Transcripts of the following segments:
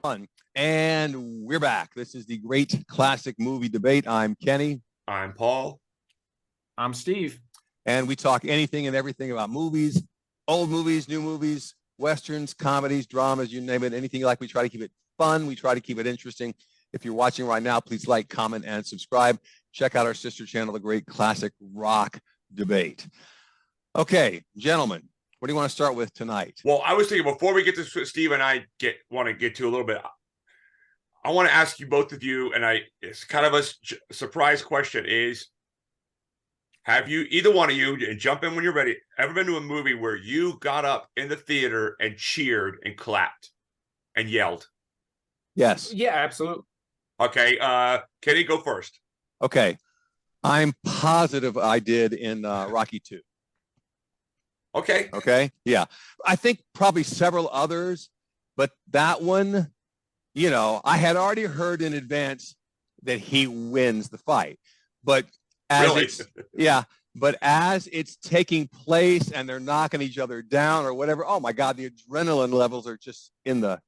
One. And we're back. This is the Great Classic Movie Debate. I'm Kenny. I'm Paul. I'm Steve. And we talk anything and everything about movies, old movies, new movies, westerns, comedies, dramas, you name it, anything you like. We try to keep it fun. We try to keep it interesting. If you're watching right now, please like, comment, and subscribe. Check out our sister channel, The Great Classic Rock Debate. Okay, gentlemen, what do you want to start with tonight? Well, I was thinking before we get to Steve and I want to get to a little bit, I want to ask you both of you, and it's kind of a surprise question, is have you, either one of you, and jump in when you're ready, ever been to a movie where you got up in the theater and cheered and clapped and yelled? Yes. Yeah, absolutely. Okay, Kenny, go first. Okay, I'm positive I did in Rocky 2. Okay. Yeah. I think probably several others, but that one, you know, I had already heard in advance that he wins the fight. But as it's taking place and they're knocking each other down or whatever, oh my God, the adrenaline levels are just in the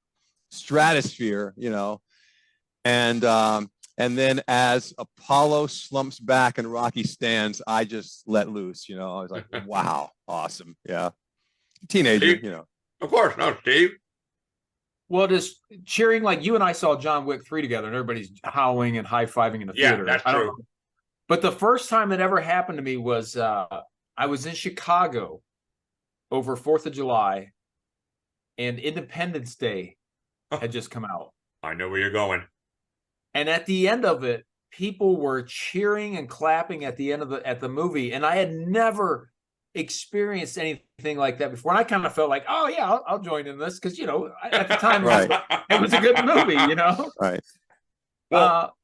stratosphere, you know. And then as Apollo slumps back and Rocky stands, I just let loose, you know. I was like, wow, awesome. Yeah. Teenager, Steve? you know. Of course. No, Steve. Well, just cheering, like you and I saw John Wick 3 together and everybody's howling and high-fiving in the theater. Yeah, that's true. But the first time it ever happened to me was I was in Chicago over 4th of July and Independence Day had just come out. I know where you're going. And at the end of it, people were cheering and clapping at the end of the movie, and I had never experienced anything like that before. And I kind of felt like, oh yeah, I'll join in this because, you know, at the time it was a good movie, you know. Right.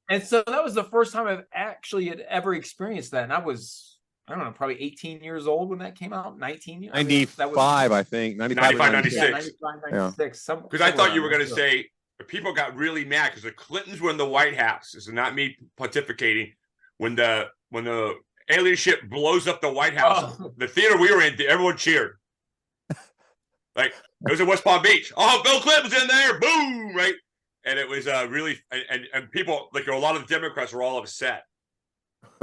And so that was the first time I've actually had ever experienced that, and I was, I don't know, probably 18 years old when that came out. 19. 95, I think. 95, 96. Yeah, 95, 96. Because I thought you were going to say people got really mad because the Clintons were in the White House. This is not me pontificating. When the alien ship blows up the White House, the theater we were in, everyone cheered. Like, it was in West Palm Beach. Oh, Bill Clinton's in there. Boom, right? And it was really, and people, like, a lot of the Democrats were all upset.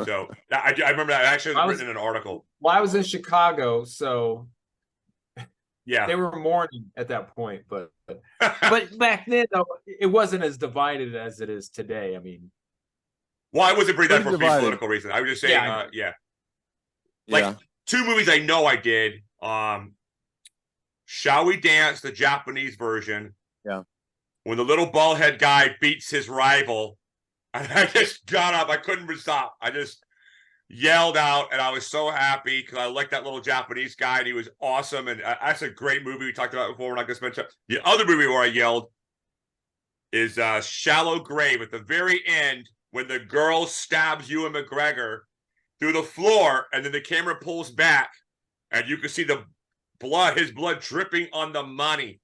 So I remember that. I actually written in an article. Well, I was in Chicago, so yeah, they were mourning at that point. But back then, though, it wasn't as divided as it is today. I mean, well, I wasn't bringing that for political reasons. I was just saying, like two movies I know I did. Shall We Dance, the Japanese version. Yeah. When the little bald head guy beats his rival, and I just got up. I couldn't stop. I just yelled out, and I was so happy because I liked that little Japanese guy, and he was awesome. And that's a great movie we talked about before. We're not going to spend time. The other movie where I yelled is Shallow Grave. At the very end, when the girl stabs Ewan McGregor through the floor, and then the camera pulls back, and you can see his blood dripping on the money.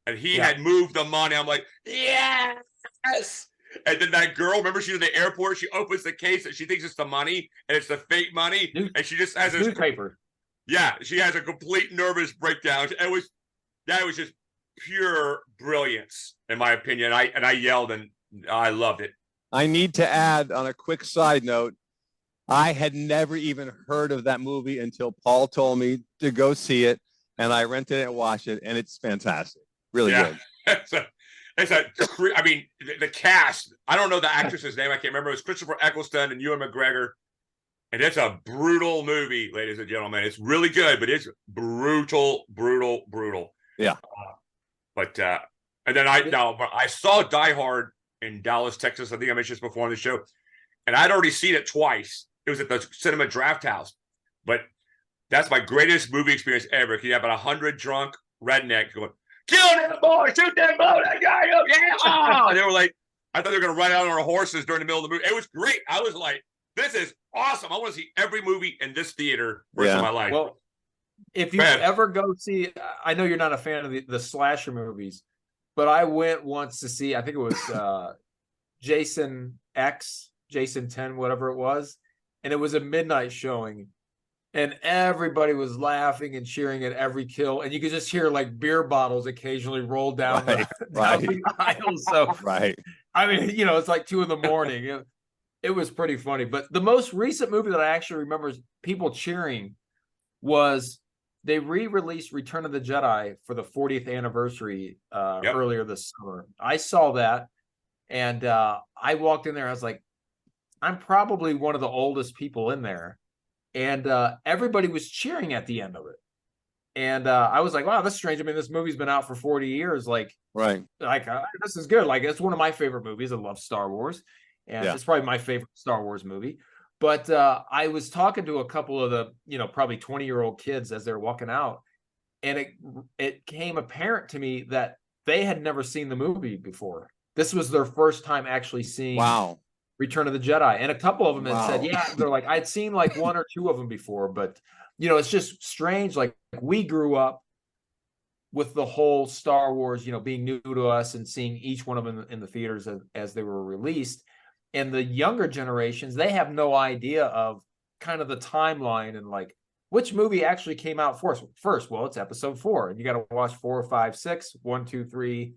And he had moved the money. I'm like, yes! And then that girl, remember, she's in the airport. She opens the case and she thinks it's the money, and it's the fake money. And she just has this newspaper. Yeah, she has a complete nervous breakdown. It was just pure brilliance, in my opinion. I yelled and I loved it. I need to add on a quick side note, I had never even heard of that movie until Paul told me to go see it, and I rented it and watched it, and it's fantastic. Really good. I mean, the cast, I don't know the actress's name. I can't remember. It was Christopher Eccleston and Ewan McGregor. And it's a brutal movie, ladies and gentlemen. It's really good, but it's brutal. Yeah. And then I saw Die Hard in Dallas, Texas. I think I mentioned this before on the show. And I'd already seen it twice. It was at the Cinema Draft House. But that's my greatest movie experience ever. You have about 100 drunk rednecks going, kill that boy, shoot that boy, that guy up, yeah. And they were like, I thought they were going to run out on our horses during the middle of the movie. It was great. I was like, this is awesome. I want to see every movie in this theater for the rest of my life. Well, if you ever go see, I know you're not a fan of the slasher movies, but I went once to see, I think it was Jason 10, whatever it was. And it was a midnight showing. and everybody was laughing and cheering at every kill, and you could just hear like beer bottles occasionally roll down, Right, down the aisle. So right. I mean, it's like 2 a.m. It was pretty funny. But the most recent movie that I actually remember people cheering was they re-released Return of the Jedi for the 40th anniversary Yep. earlier this summer. I saw that, and I walked in there. I was like, I'm probably one of the oldest people in there, and everybody was cheering at the end of it. And I was like, wow, that's strange. I mean, this movie's been out for 40 years. Like, Right. This is good. Like, it's one of my favorite movies. I love Star Wars, and it's probably my favorite Star Wars movie. But I was talking to a couple of the, probably 20-year-old kids as they're walking out, and it came apparent to me that they had never seen the movie before. This was their first time actually seeing Return of the Jedi. And a couple of them had said, yeah, they're like, I'd seen like 1 or 2 of them before, but it's just strange. Like, we grew up with the whole Star Wars, being new to us and seeing each one of them in the theaters as they were released. And the younger generations, they have no idea of kind of the timeline and like which movie actually came out first. Well, it's episode 4, and you got to watch 4, 5, 6, 1, 2, 3,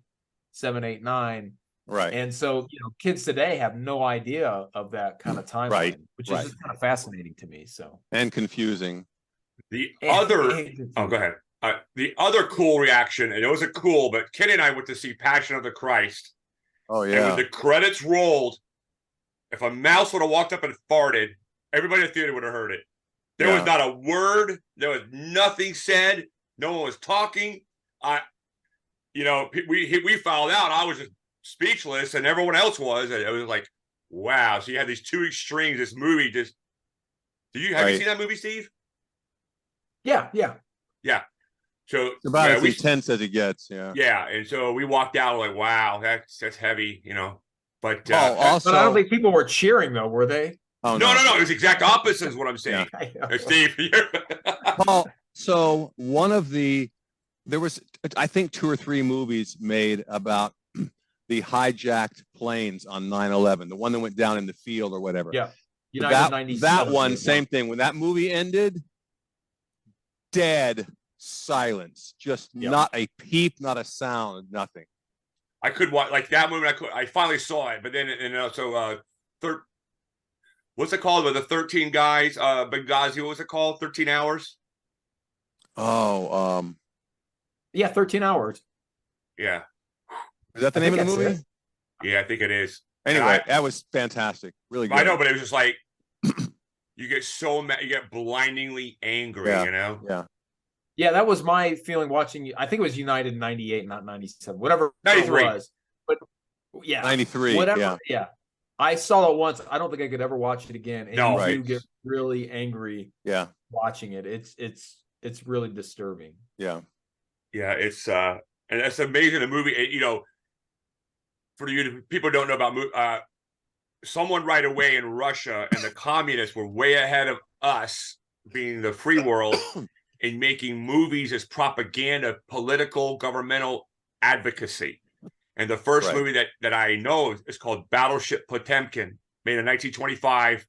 7, 8, 9. Right. And so, kids today have no idea of that kind of timeline, which is just kind of fascinating to me. So, and confusing. Go ahead. The other cool reaction, and it wasn't cool, but Kenny and I went to see Passion of the Christ. Oh, yeah. And when the credits rolled, if a mouse would have walked up and farted, everybody in the theater would have heard it. There was not a word. There was nothing said. No one was talking. We found out. I was just speechless, and everyone else was. And it was like, wow. So you had these two extremes. This movie just. Have you seen that movie, Steve? Yeah. So it's about as intense as it gets. Yeah. Yeah, and so we walked out like, wow, that's heavy, But also, but I don't think people were cheering though, were they? Oh, no. It was exact opposite is what I'm saying. Steve. Paul, so there was, I think, 2 or 3 movies made about the hijacked planes on 9/11, the one that went down in the field or whatever. Yeah. That one, same thing. When that movie ended, dead silence, just not a peep, not a sound, nothing. I could watch like that movie. I finally saw it, but then what's it called? With the 13 guys, Benghazi. What was it called? 13 hours. Oh, yeah, 13 hours. Yeah. Is that the name of the movie? Yeah, I think it is. Anyway, that was fantastic. Really good. I know, but it was just like you get so mad, you get blindingly angry. Yeah, that was my feeling watching. I think it was United in 98, not 97, whatever 93. It was. But yeah, 93. Whatever. Yeah. I saw it once. I don't think I could ever watch it again. And you get really angry. Yeah. Watching it, it's really disturbing. Yeah. Yeah, it's and it's amazing. The movie, for you people don't know about someone right away in Russia and the communists were way ahead of us, being the free world. In making movies as propaganda, political, governmental advocacy. And the first movie that I know is called Battleship Potemkin, made in 1925.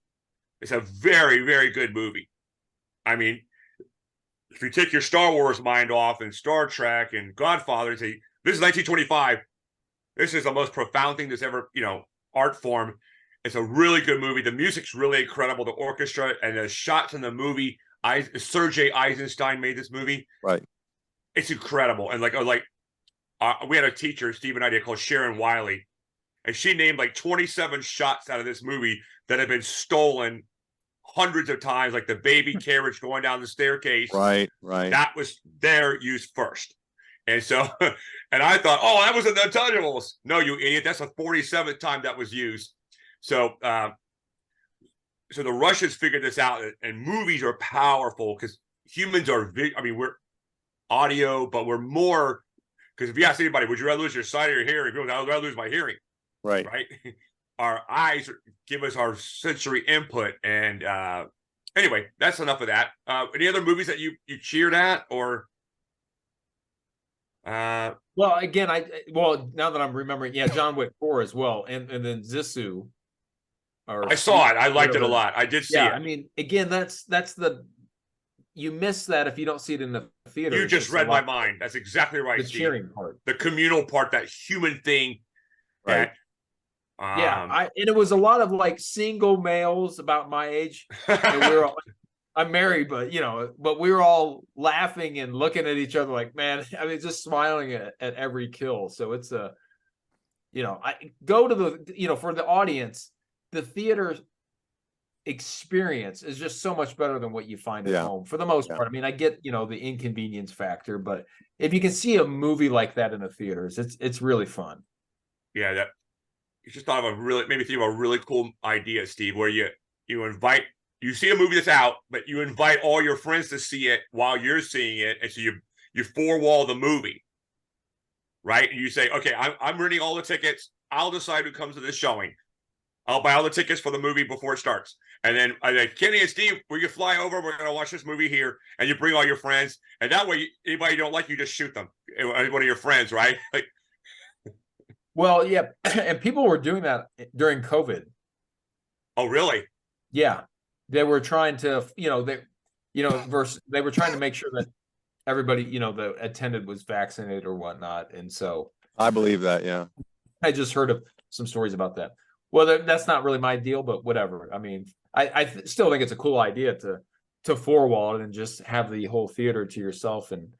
It's a very, very good movie. I mean, if you take your Star Wars mind off and Star Trek and Godfather, this is 1925. This is the most profound thing that's ever, art form. It's a really good movie. The music's really incredible. The orchestra and the shots in the movie. Sergei Eisenstein made this movie. Right. It's incredible. And we had a teacher, Steve and I, called Sharon Wiley, and she named like 27 shots out of this movie that have been stolen hundreds of times, like the baby carriage going down the staircase. Right. That was their use first. And so, and I thought, that was in the Untouchables. No, you idiot. That's the 47th time that was used. So, so the Russians figured this out, and movies are powerful because humans are we're audio, but we're more, because if you ask anybody, would you rather lose your sight or your hearing? People, I would rather lose my hearing. Right. Our eyes give us our sensory input. And anyway, that's enough of that. Any other movies that you cheered at or? Well, again, now that I'm remembering, John Wick 4 as well. And then Zissou. I saw it. I liked it a lot. I did see it. I mean, again, that's the you miss that if you don't see it in the theater. You It's just a read my lot- mind. That's exactly right, the Steve. cheering part. The communal part, that human thing. Right. That, Yeah, and it was a lot of like single males about my age, and we were all, I'm married, but but we were all laughing and looking at each other like, man, I mean, just smiling at every kill. So it's I go to the, for the audience, the theater experience is just so much better than what you find at home for the most part. I mean, I get, the inconvenience factor, but if you can see a movie like that in the theaters, it's really fun. Yeah, that you just thought of maybe think of a really cool idea, Steve, where you see a movie that's out, but you invite all your friends to see it while you're seeing it, and so you four-wall the movie, right? And you say, okay, I'm renting all the tickets. I'll decide who comes to this showing. I'll buy all the tickets for the movie before it starts. And then I like, Kenny and Steve, we can fly over. We're going to watch this movie here. And you bring all your friends. And that way, anybody you don't like, you just shoot them. One of your friends, right? Like, well, yeah. And people were doing that during COVID. oh, really? Yeah. They were trying to, they were trying to make sure that everybody, the attendant was vaccinated or whatnot. And so I believe that. Yeah. I just heard of some stories about that. Well, that's not really my deal, but whatever. I mean, I still think it's a cool idea to four-wall it and just have the whole theater to yourself and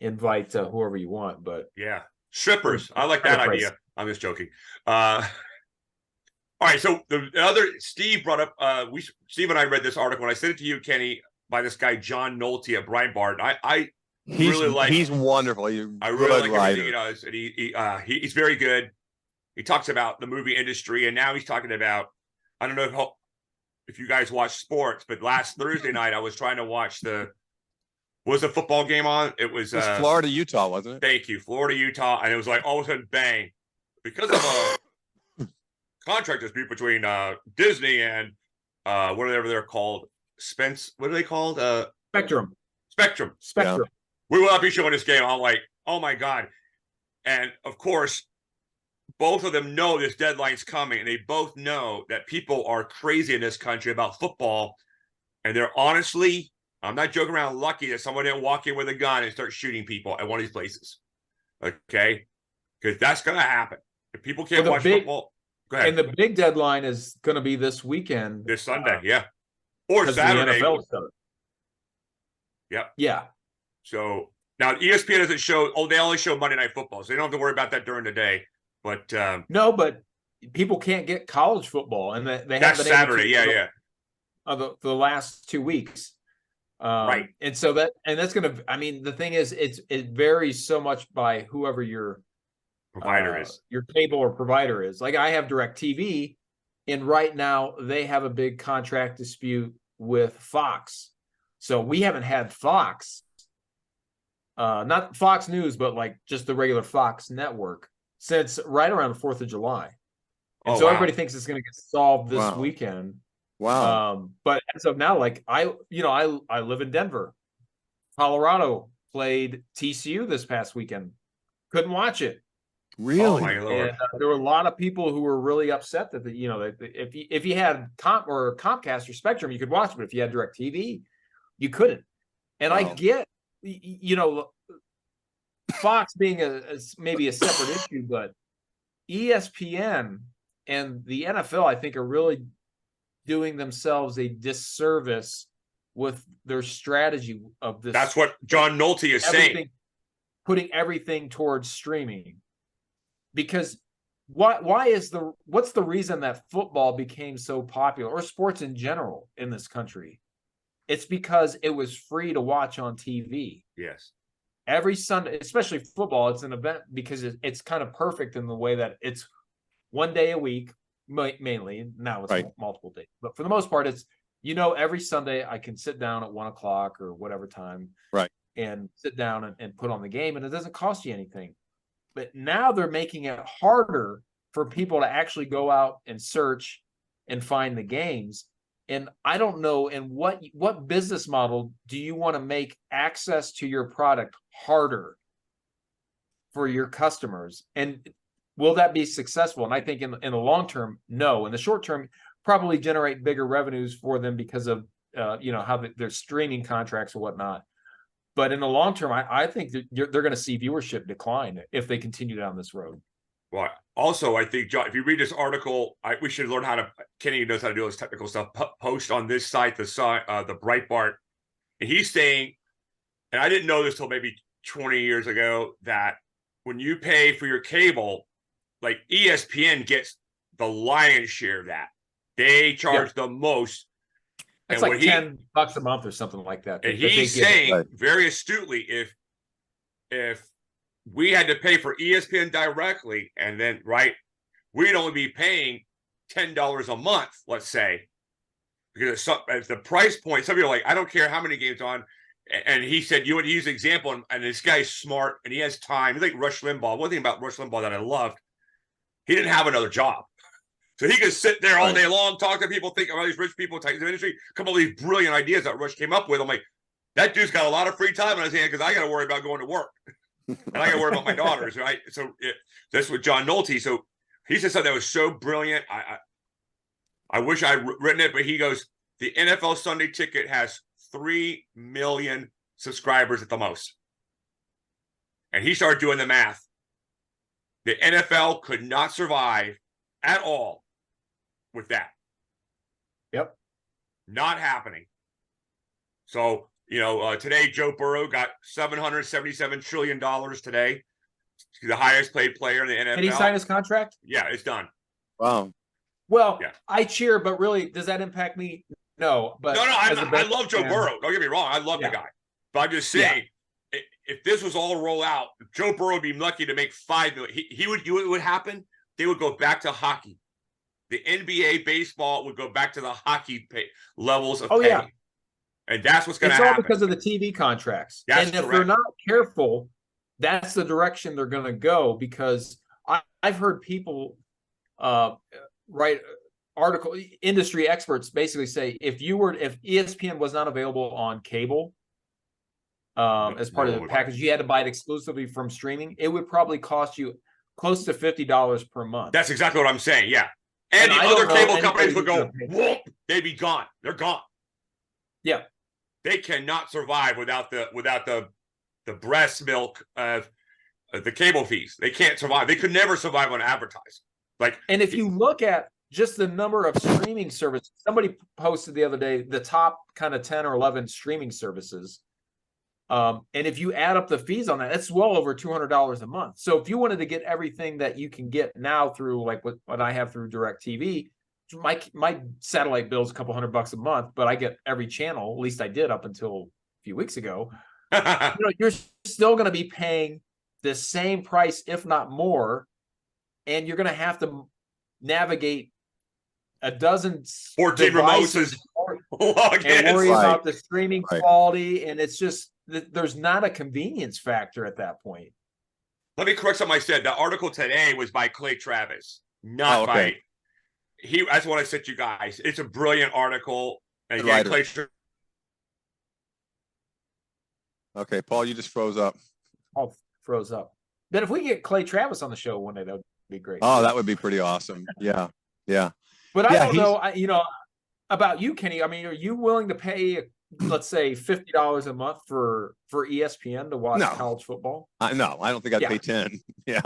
invite whoever you want. But yeah, strippers. I like that idea. I'm just joking. All right. So the other Steve brought up. Steve and I read this article, and I sent it to you, Kenny, by this guy John Nolte at Breitbart. He's wonderful. I really like everything he does, and he's very good. He talks about the movie industry, and now he's talking about, I don't know if you guys watch sports, but last Thursday night I was trying to watch was the football game on? It was Florida, Utah, wasn't it? Thank you, Florida, Utah, and it was like all of a sudden, bang, because of a contract dispute between Disney and whatever they're called, what are they called? Spectrum. Yeah. We will not be showing this game. I'm like, oh my God. And of course, both of them know this deadline's coming, and they both know that people are crazy in this country about football. And they're honestly, I'm not joking around, lucky that someone didn't walk in with a gun and start shooting people at one of these places. Okay? Because that's going to happen. If people can't watch football, go ahead. And the big deadline is going to be this weekend. This Sunday, yeah. Or Saturday. The NFL starts. Yep. Yeah. So now ESPN doesn't show, they only show Monday Night Football, so they don't have to worry about that during the day. But no, but people can't get college football, and they have that's Saturday. Yeah. The last 2 weeks, right? And so that's gonna. I mean, the thing is, it varies so much by whoever your provider is, your cable or provider is. Like I have DirecTV, and right now they have a big contract dispute with Fox, so we haven't had Fox, not Fox News, but like just the regular Fox network, since right around the 4th of July. And so everybody thinks it's going to get solved this weekend. Wow. But as of now, like I live in Denver. Colorado played TCU this past weekend. Couldn't watch it. Really? Oh my Lord. And there were a lot of people who were really upset that if you had Comcast or Spectrum, you could watch it, but if you had DirecTV, you couldn't. And I get, Fox being maybe a separate issue, but ESPN and the NFL, I think, are really doing themselves a disservice with their strategy of this. That's what John Nolte is saying. Putting everything towards streaming. Because what's the reason that football became so popular, or sports in general in this country? It's because it was free to watch on TV. Yes. Every Sunday, especially football, it's an event because it's kind of perfect in the way that it's one day a week, mainly. Now it's multiple days. But for the most part, it's, every Sunday I can sit down at 1:00 or whatever time. Right. And sit down and put on the game, and it doesn't cost you anything. But now they're making it harder for people to actually go out and search and find the games. And I don't know, and what business model do you want to make access to your product harder for your customers? And will that be successful? And I think in the long term, no. In the short term, probably generate bigger revenues for them because of how their streaming contracts or whatnot. But in the long term, I think that they're going to see viewership decline if they continue down this road. Well, also, I think, John, if you read this article, we should learn how to. Kenny knows how to do this technical stuff. Post on this site, the Breitbart, and he's saying, and I didn't know this till maybe 20 years ago, that when you pay for your cable, like ESPN gets the lion's share of that. They charge the most. It's like $10 a month or something like that. And he's saying very astutely, if we had to pay for ESPN directly, and then we'd only be paying $10 a month, let's say, because it's the price point. Some people are like, I don't care how many games on. And he said, you would use an example, and this guy's smart and he has time. He's like Rush Limbaugh. One thing about Rush Limbaugh that I loved, he didn't have another job. So he could sit there all day long, talk to people, think about these rich people, types of industry, come up with these brilliant ideas that Rush came up with. I'm like, that dude's got a lot of free time in his hand because I got to worry about going to work. And I got to worry about my daughters, right? So that's what John Nolte. So he said something that was so brilliant. I wish I'd written it, but he goes, the NFL Sunday Ticket has 3 million subscribers at the most. And he started doing the math. The NFL could not survive at all with that. Yep. Not happening. So, today Joe Burrow got $777 trillion today. He's the highest paid player in the NFL. Did he sign his contract? Yeah, it's done. Wow. Well, I cheer, but really, does that impact me? No. But no, I love Joe Burrow. Don't get me wrong. I love the guy. But I'm just saying, if this was all roll out, Joe Burrow would be lucky to make $5 million. It would happen. They would go back to hockey. The NBA baseball would go back to the hockey levels of pay. Yeah. And that's what's going to happen. It's all because of the TV contracts. That's correct. If they're not careful, that's the direction they're going to go, because I've heard people write industry experts basically say, if ESPN was not available on cable as part of the package, you had to buy it exclusively from streaming, it would probably cost you close to $50 per month. That's exactly what I'm saying. Yeah. And the other cable companies would go, whoop, they'd be gone. They're gone. Yeah. They cannot survive without the breast milk of the cable fees. They can't survive. They could never survive on advertising. And if you look at just the number of streaming services, somebody posted the other day the top kind of 10 or 11 streaming services. And if you add up the fees on that, it's well over $200 a month. So if you wanted to get everything that you can get now through what I have through DirecTV, my satellite bill is a couple $100 a month, but I get every channel. At least I did up until a few weeks ago. You're still going to be paying the same price, if not more, and you're going to have to navigate a dozen 14 remotes and worry about the streaming quality, and it's just there's not a convenience factor at that point. Let me correct something I said. The article today was by Clay Travis, not by that's what I said to you guys. It's a brilliant article. And again, Clay. Okay, Paul, you just froze up. Oh, froze up. Then if we get Clay Travis on the show one day, that would be great. Oh, that would be pretty awesome. Yeah. But I don't know. About you, Kenny. I mean, are you willing to pay, let's say, $50 a month for ESPN to watch college football? No, I don't think I'd pay 10. Yeah.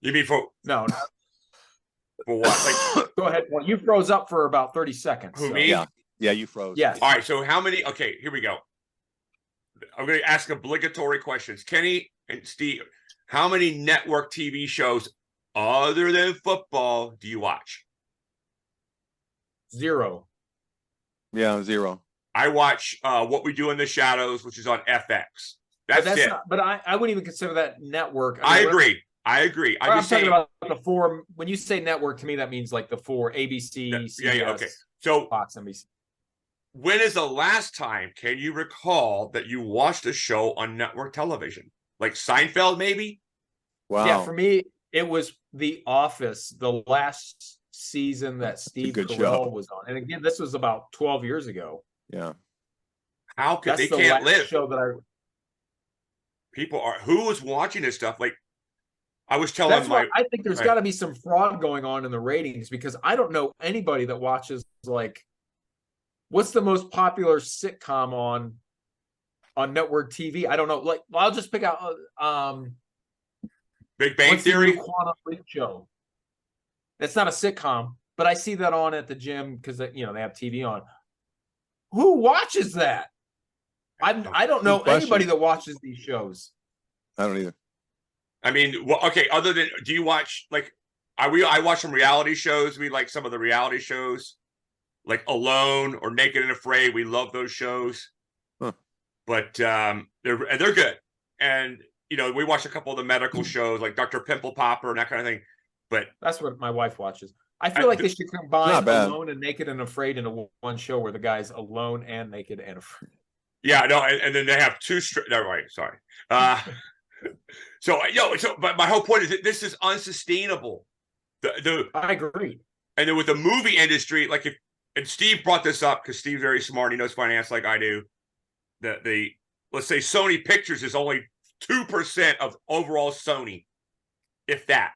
You mean for no? For what? Go ahead. Well, you froze up for about 30 seconds. Who, me? Yeah, you froze. Yes. All right. So how many? Okay, here we go. I'm going to ask obligatory questions. Kenny and Steve, how many network TV shows other than football do you watch? 0. Yeah, 0. I watch What We Do in the Shadows, which is on FX. That's it. But I wouldn't even consider that network. I agree. I'm just talking about the 4. When you say network, to me, that means like the 4: ABC, CBS, okay. So Fox, NBC. When is the last time, can you recall, that you watched a show on network television? Like Seinfeld, maybe? Wow. Yeah, for me, it was The Office, the last season that Steve Carell was on. And again, this was about 12 years ago. Yeah. How could they can't live? Show that who was watching this stuff? Like, I was telling I think there's got to be some fraud going on in the ratings, because I don't know anybody that watches What's the most popular sitcom on network TV? I don't know. Like, I'll just pick out Big Bang what's the Theory. new Quantum Leap show? It's not a sitcom, but I see that on at the gym because they have TV on. Who watches that? I don't know Good question. anybody that watches these shows. I don't either. I mean, well, okay. Other than, do you watch like? I watch some reality shows. We like some of the reality shows, like Alone or Naked and Afraid. We love those shows, but they're good. And we watch a couple of the medical shows, like Dr. Pimple Popper and that kind of thing. But that's what my wife watches. I feel like they should combine not bad. Alone and Naked and Afraid into one show where the guy's alone and naked and afraid. Yeah, no, and then they have two straight. No, right, sorry. So but my whole point is that this is unsustainable. I agree. And then with the movie industry, like and Steve brought this up because Steve's very smart. He knows finance like I do. The let's say Sony Pictures is only 2% of overall Sony, if that.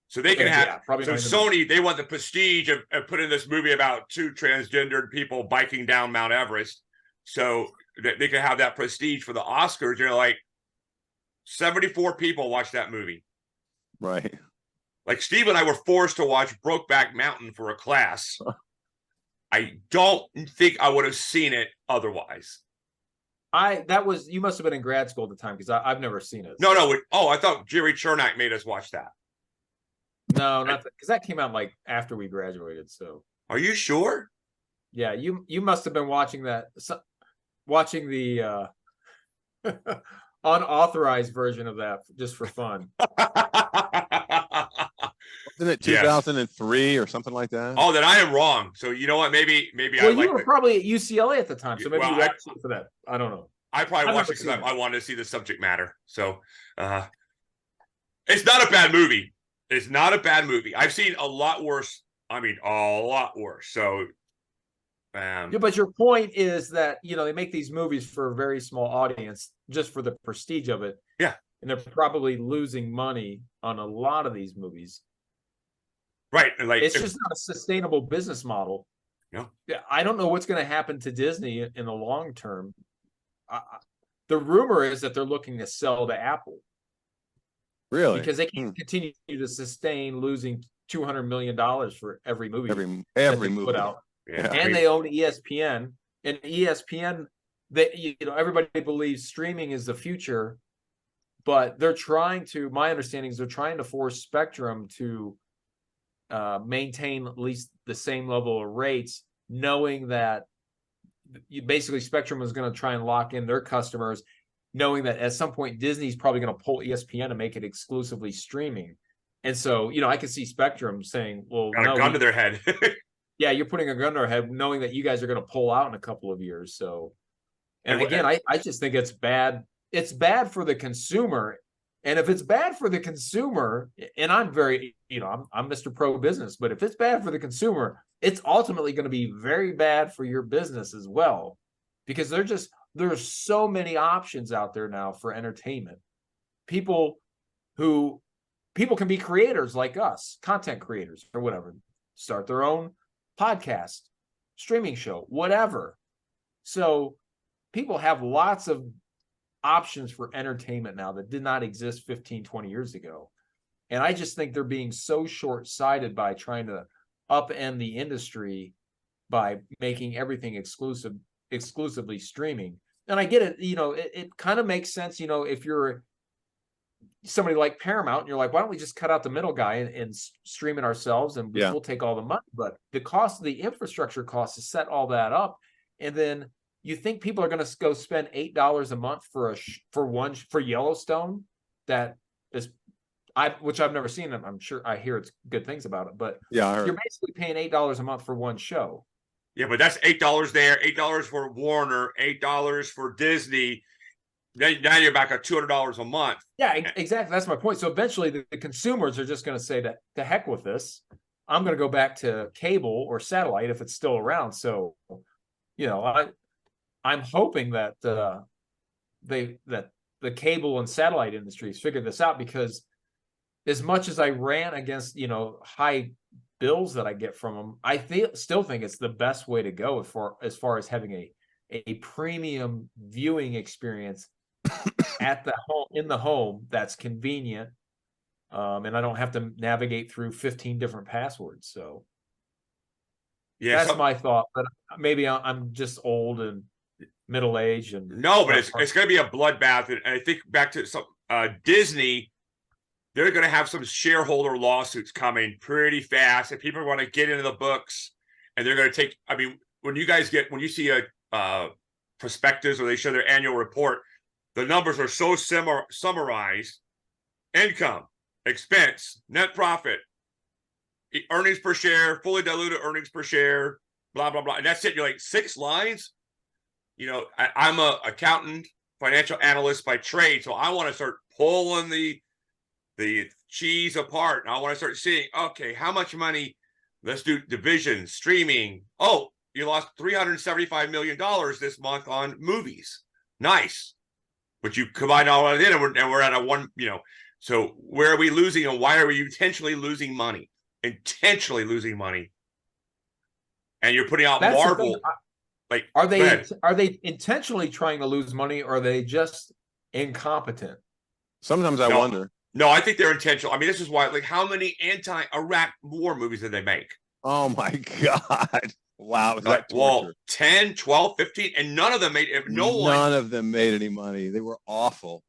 So they can have. So Sony, they want the prestige of putting this movie about two transgendered people biking down Mount Everest, so that they can have that prestige for the Oscars. You're like, 74 people watched that movie. Right. Like Steve and I were forced to watch Brokeback Mountain for a class. I don't think I would have seen it otherwise. You must have been in grad school at the time because I've never seen it. No. I thought Jerry Chernak made us watch that. No, not because that came out like after we graduated. So, are you sure? Yeah, you must have been watching that, watching the unauthorized version of that just for fun. Wasn't it 2003 or something like that? Oh, then I am wrong. So you know what? Maybe well, you were probably at UCLA at the time, so maybe you watched it for that. I don't know. I probably watched it because I wanted to see the subject matter. So it's not a bad movie. It's not a bad movie. I've seen a lot worse. I mean, a lot worse. So, yeah, but your point is that they make these movies for a very small audience just for the prestige of it. Yeah, and they're probably losing money on a lot of these movies. Right, and like it's just not a sustainable business model. No, I don't know what's going to happen to Disney in the long term. The rumor is that they're looking to sell to Apple. Really? Because they can't continue to sustain losing $200 million for every movie. Every movie put out. Yeah. And they own ESPN. And ESPN, everybody believes streaming is the future, but they're trying to. My understanding is they're trying to force Spectrum to maintain at least the same level of rates, knowing that basically Spectrum is going to try and lock in their customers, knowing that at some point Disney's probably going to pull ESPN to make it exclusively streaming. And so, I can see Spectrum saying, well, got a gun to their head. Yeah, you're putting a gun to our head, knowing that you guys are going to pull out in a couple of years. So, and again, I just think it's bad. It's bad for the consumer. And if it's bad for the consumer, and I'm very, I'm Mr. Pro Business, but if it's bad for the consumer, it's ultimately going to be very bad for your business as well, because there's so many options out there now for entertainment. People can be creators like us, content creators or whatever, start their own podcast, streaming show, whatever. So people have lots of options for entertainment now that did not exist 15, 20 years ago. And I just think they're being so short-sighted by trying to upend the industry by making everything exclusively streaming. And I get it, it kind of makes sense, if you're somebody like Paramount and you're like, why don't we just cut out the middle guy and stream it ourselves and we'll take all the money. But the cost of the infrastructure cost to set all that up, and then you think people are going to go spend $8 a month for Yellowstone, that is, which I've never seen. I'm sure I hear it's good things about it, but yeah, you're basically paying $8 a month for one show. Yeah, but that's $8 there, $8 for Warner, $8 for Disney. Now you're back at $200 a month. Yeah, exactly. That's my point. So eventually the consumers are just going to say that to heck with this. I'm going to go back to cable or satellite if it's still around. So, I'm hoping that that the cable and satellite industries figure this out, because as much as I ran against, high bills that I get from them, I still think it's the best way to go as far as having a premium viewing experience at the home, in the home, that's convenient. And I don't have to navigate through 15 different passwords. So Yeah, that's my thought, but maybe I'm just old and middle-aged and no, but it's going to be a bloodbath. And I think back to some Disney, they're going to have some shareholder lawsuits coming pretty fast, and people want to get into the books, and they're going to take. I mean, when you see a prospectus or they show their annual report, the numbers are so summarized: income, expense, net profit, earnings per share, fully diluted earnings per share, blah blah blah, and that's it. You're like 6 lines. I'm a accountant, financial analyst by trade, so I want to start pulling the cheese apart, and I want to start seeing, okay, how much money? Let's do division, streaming. Oh, you lost $375 million this month on movies. Nice, but you combine all of it, and we're at a one. So where are we losing, and why are we intentionally losing money? Intentionally losing money, and you're putting out Marvel. Like, are they intentionally trying to lose money, or are they just incompetent? Sometimes I wonder. No, I think they're intentional. I mean, this is why, like, how many anti-Iraq war movies did they make? Oh my God. Wow. Was that torture? Well, 10, 12, 15, and none of them made None of them made any money. They were awful.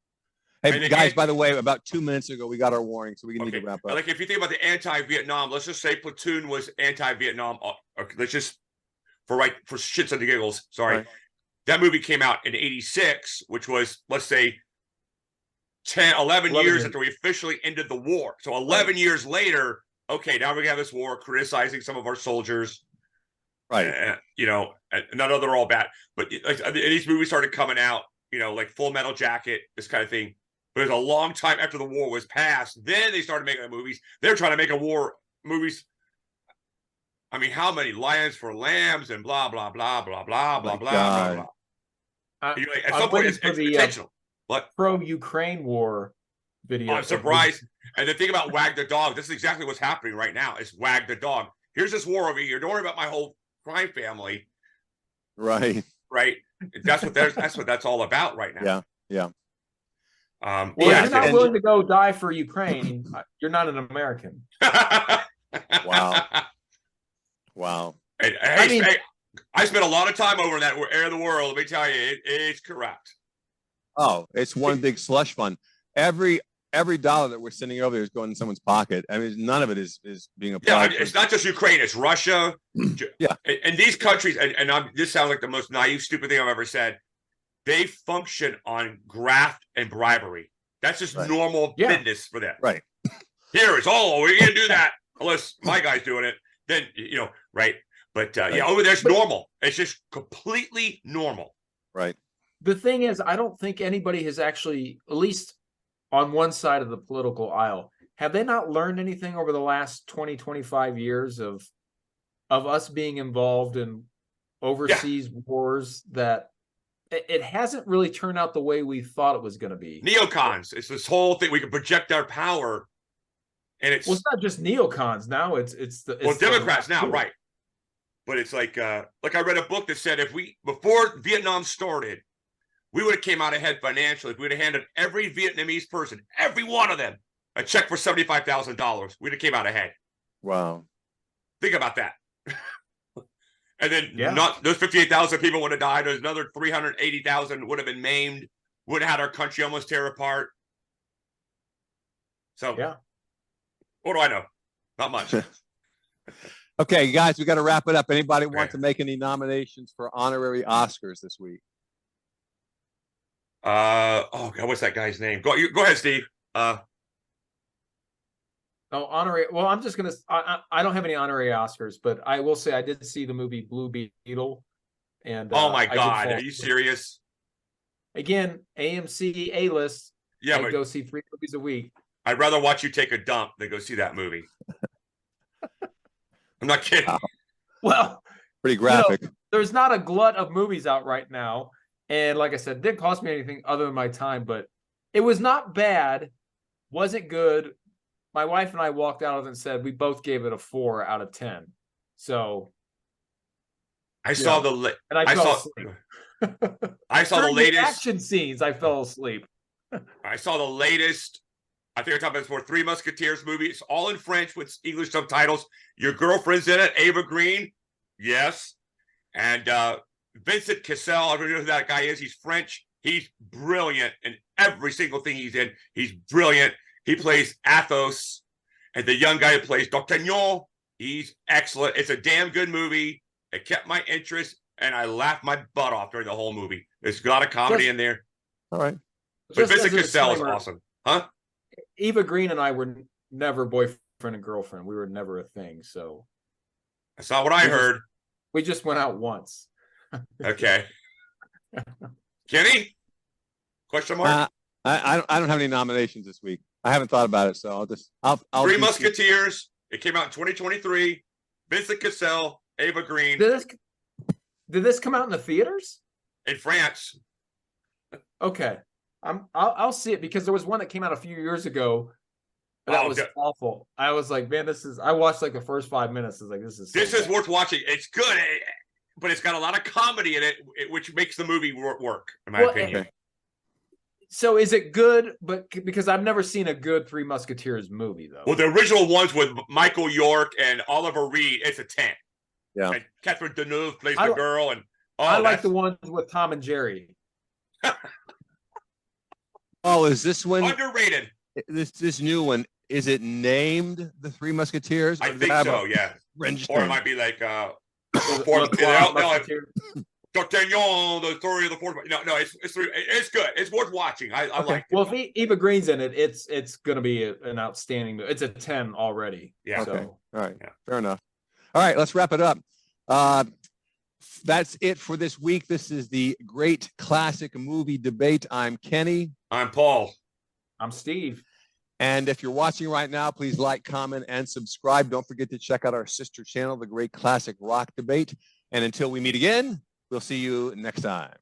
Hey, guys, by the way, about 2 minutes ago, we got our warning, so we need to wrap up. Like, if you think about the anti-Vietnam, let's just say Platoon was anti-Vietnam. Okay, let's just, for shits and giggles, sorry. Right. That movie came out in 86, which was, let's say, 11 years after we officially ended the war. So 11 years later, okay, now we have this war, criticizing some of our soldiers. Right. None of them are all bad. But these movies started coming out, like Full Metal Jacket, this kind of thing. But it was a long time after the war was passed. Then they started making the movies. They're trying to make war movies. I mean, how many Lions for Lambs and blah, blah, blah, blah, blah, blah, blah, blah. At some point, it's intentional. What? Pro-Ukraine war video. Oh, I'm surprised. And the thing about Wag the Dog, this is exactly what's happening right now. Is Wag the Dog. Here's this war over here. Don't worry about my whole crime family. Right. Right. That's what that's all about right now. Yeah. If you're not willing to go die for Ukraine, you're not an American. Wow. And, I spent a lot of time over in that area of the world. Let me tell you, it's correct. Oh, it's one big slush fund. Every dollar that we're sending over there is going in someone's pocket. I mean, none of it is being applied. Yeah, it's not just Ukraine; it's Russia. Yeah, and these countries. And this sounds like the most naive, stupid thing I've ever said. They function on graft and bribery. That's just normal business for them. Right. Here it's we can't do that unless my guy's doing it. Then right. But over there's normal. It's just completely normal. Right. The thing is, I don't think anybody has actually, at least on one side of the political aisle, have they not learned anything over the last 20, 25 years of us being involved in overseas wars, that it hasn't really turned out the way we thought it was going to be? Neocons. It's this whole thing. We can project our power. And it's not just neocons now. It's Democrats now, right? But it's like I read a book that said before Vietnam started, we would have came out ahead financially if we would have handed every Vietnamese person, every one of them, a check for $75,000. We'd have came out ahead. Wow. Think about that. And then those 58,000 people would have died. There's another 380,000 would have been maimed. Would have had our country almost tear apart. So what do I know? Not much. Okay, guys, we got to wrap it up. Anybody want to make any nominations for honorary Oscars this week? What's that guy's name? Go ahead, Steve. Honorary. Well, I'm just gonna. I don't have any honorary Oscars, but I will say I did see the movie Blue Beetle, and oh my God, are you serious? Again, AMC A-list. Yeah, I go see 3 movies a week. I'd rather watch you take a dump than go see that movie. I'm not kidding. Wow. Well, pretty graphic. There's not a glut of movies out right now. And like I said, it didn't cost me anything other than my time, but it was not bad. Wasn't good. my wife and I walked out of it and said we both gave it a 4 out of 10. So I saw and I fell asleep. I saw the During latest action scenes. I fell asleep. I saw the latest. I think I'm talking about for Three Musketeers movie. It's all in French with English subtitles. Your girlfriend's in it, Ava Green. Yes. And Vincent Cassel, I don't know who that guy is. He's French. He's brilliant in every single thing he's in. He's brilliant. He plays Athos. And the young guy who plays D'Artagnan, he's excellent. It's a damn good movie. It kept my interest, and I laughed my butt off during the whole movie. There's a lot of comedy in there. All right. But Vincent Cassel is awesome. Huh? Eva Green and I were never boyfriend and girlfriend. We were never a thing. So that's not what I heard. We just went out once. Okay. Kenny? Question mark? I don't have any nominations this week. I haven't thought about it, so I'll Three Musketeers. It came out in 2023. Vincent Cassel, Ava Green. Did this come out in the theaters? In France. Okay. I'll see it because there was one that came out a few years ago that was awful. I was like, man, I watched like the first 5 minutes. I was like, this is worth watching. It's good, but it's got a lot of comedy in it, which makes the movie work, in my opinion. So is it good? But because I've never seen a good Three Musketeers movie, though. Well, the original ones with Michael York and Oliver Reed, it's a 10. Yeah. And Catherine Deneuve plays the girl, and I like the ones with Tom and Jerry. Oh, is this one underrated? This new one, is it named The Three Musketeers? I think so, yeah. Or it might be like D'Artagnan, the story of the fourth. No, it's good. It's worth watching. I like it. Well, if Eva Green's in it, it's going to be an outstanding movie. It's a 10 already. Yeah. Okay. So. All right. Yeah. Fair enough. All right. Let's wrap it up. That's it for this week. This is the Great Classic Movie Debate. I'm Kenny. I'm Paul. I'm Steve. And if you're watching right now, please like, comment, and subscribe. Don't forget to check out our sister channel, The Great Classic Rock Debate. And until we meet again, we'll see you next time.